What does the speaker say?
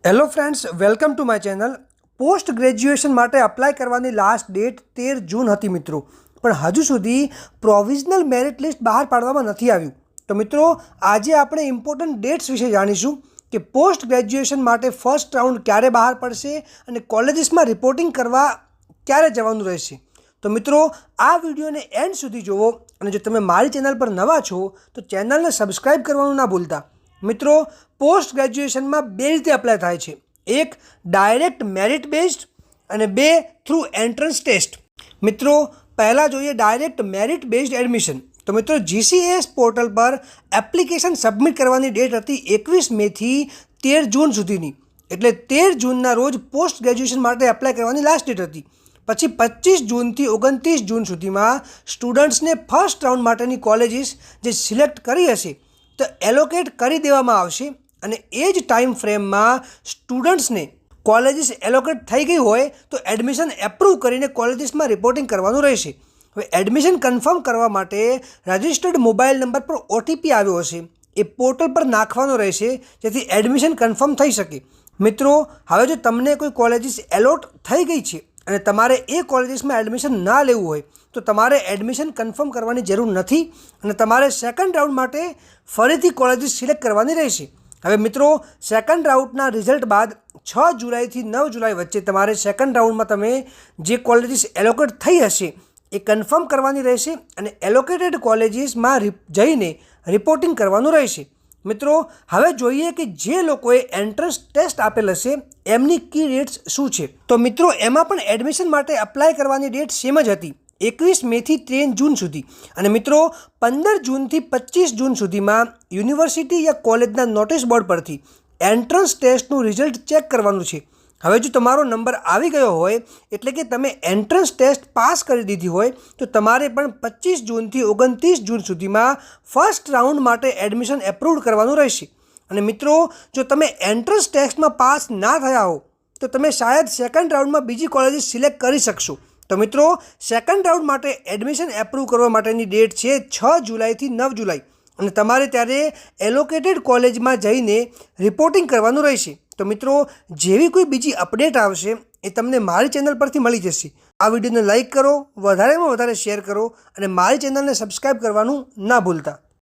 Hello friends, welcome to my channel. Post graduation માટે apply કરવાની last date 13 જૂન હતી મિત્રો, પણ હજુ સુધી પ્રોવિઝનલ મેરિટ લિસ્ટ બહાર પાડવામાં નથી આવ્યું. તો મિત્રો, આજે આપણે ઇમ્પોર્ટન્ટ ડેટ્સ વિશે જાણીશું કે પોસ્ટ ગ્રેજ્યુએશન માટે ફર્સ્ટ રાઉન્ડ ક્યારે બહાર પડશે અને કોલેજીસમાં રિપોર્ટિંગ કરવા ક્યારે જવાનું રહેશે. તો મિત્રો, આ વિડીયોને એન્ડ સુધી જુઓ અને જો તમે મારી ચેનલ પર નવા છો તો ચેનલને સબસ્ક્રાઈબ કરવાનું ના ભૂલતા. મિત્રો, પોસ્ટ ગ્રેજ્યુએશનમાં બે રીતે અપ્લાય થાય છે. એક ડાયરેક્ટ મેરિટ બેઝડ અને બે થ્રુ એન્ટ્રન્સ ટેસ્ટ. મિત્રો, પહેલાં જોઈએ ડાયરેક્ટ મેરિટ બેઝડ એડમિશન. તો મિત્રો, GCAS પોર્ટલ પર એપ્લિકેશન સબમિટ કરવાની ડેટ હતી 21 મેથી 13 જૂન સુધીની. એટલે 13 જૂનના રોજ પોસ્ટ ગ્રેજ્યુએશન માટે એપ્લાય કરવાની લાસ્ટ ડેટ હતી. પછી 25 જૂનથી 29 જૂન સુધીમાં સ્ટુડન્ટ્સને ફર્સ્ટ રાઉન્ડ માટેની કોલેજીસ જે સિલેક્ટ કરી હશે તો એલોકેટ કરી દેવામાં આવશે અને એ જ ટાઈમ ફ્રેમમાં સ્ટુડન્ટ્સને કોલેજીસ એલોકેટ થઈ ગઈ હોય તો એડમિશન એપ્રૂવ કરીને કોલેજીસમાં રિપોર્ટિંગ કરવાનું રહેશે. હવે એડમિશન કન્ફર્મ કરવા માટે રજિસ્ટર્ડ મોબાઈલ નંબર પર OTP આવ્યો હશે, એ પોર્ટલ પર નાખવાનો રહેશે જેથી એડમિશન કન્ફર્મ થઈ શકે. મિત્રો, હવે જો તમને કોઈ કોલેજીસ એલોટ થઈ ગઈ છે અને તમારે એ કોલેજીસમાં એડમિશન ના લેવું હોય તો તમારે એડમિશન કન્ફર્મ કરવાની જરૂર નથી અને તમારે સેકન્ડ રાઉન્ડ માટે ફરીથી કોલેજીસ સિલેક્ટ કરવાની રહેશે. હવે મિત્રો, સેકન્ડ રાઉન્ડના રિઝલ્ટ બાદ 6 જુલાઈથી 9 જુલાઈ વચ્ચે તમારે સેકન્ડ રાઉન્ડમાં તમે જે કોલેજીસ એલોકેટ થઈ હશે એ કન્ફર્મ કરવાની રહેશે અને એલોકેટેડ કોલેજીસમાં જઈને રિપોર્ટિંગ કરવાનું રહેશે. મિત્રો, હવે જોઈએ કે જે લોકોએ એન્ટ્રન્સ ટેસ્ટ આપેલ હશે એમની કી ડેટ્સ શું છે. તો મિત્રો, એમાં પણ એડમિશન માટે અપ્લાય કરવાની ડેટ સેમ જ હતી, 21 મેથી 13 જૂન સુધી. અને મિત્રો, 15 જૂનથી 25 જૂન સુધીમાં યુનિવર્સિટી યા કોલેજના નોટિસ બોર્ડ પરથી એન્ટ્રન્સ ટેસ્ટનું રિઝલ્ટ ચેક કરવાનું છે. હવે જો તમારો નંબર આવી ગયો હોય એટલે કે તમે એન્ટ્રન્સ ટેસ્ટ પાસ કરી દીધી હોય તો તમારે પણ 25 જૂનથી 29 જૂન સુધીમાં ફર્સ્ટ રાઉન્ડ માટે એડમિશન એપ્રૂવડ કરવાનું રહેશે. અને મિત્રો, જો તમે એન્ટ્રન્સ ટેસ્ટમાં પાસ ના થયા હો તો તમે શાયદ સેકન્ડ રાઉન્ડમાં બીજી કોલેજીસ સિલેક્ટ કરી શકશો. તો મિત્રો, સેકન્ડ રાઉન્ડ માટે એડમિશન એપ્રૂવ કરવા માટેની ડેટ છે 6 જુલાઈથી 9 જુલાઈ અને તમારે ત્યારે એલોકેટેડ કોલેજમાં જઈને રિપોર્ટિંગ કરવાનું રહેશે. તો મિત્રો, જેવી કોઈ બીજી અપડેટ આવશે એ તમને મારી ચેનલ પરથી મળી જશે. આ વિડીયોને લાઇક કરો, વધારેમાં વધારે શેર કરો અને મારી ચેનલને સબસ્ક્રાઈબ કરવાનું ના ભૂલતા.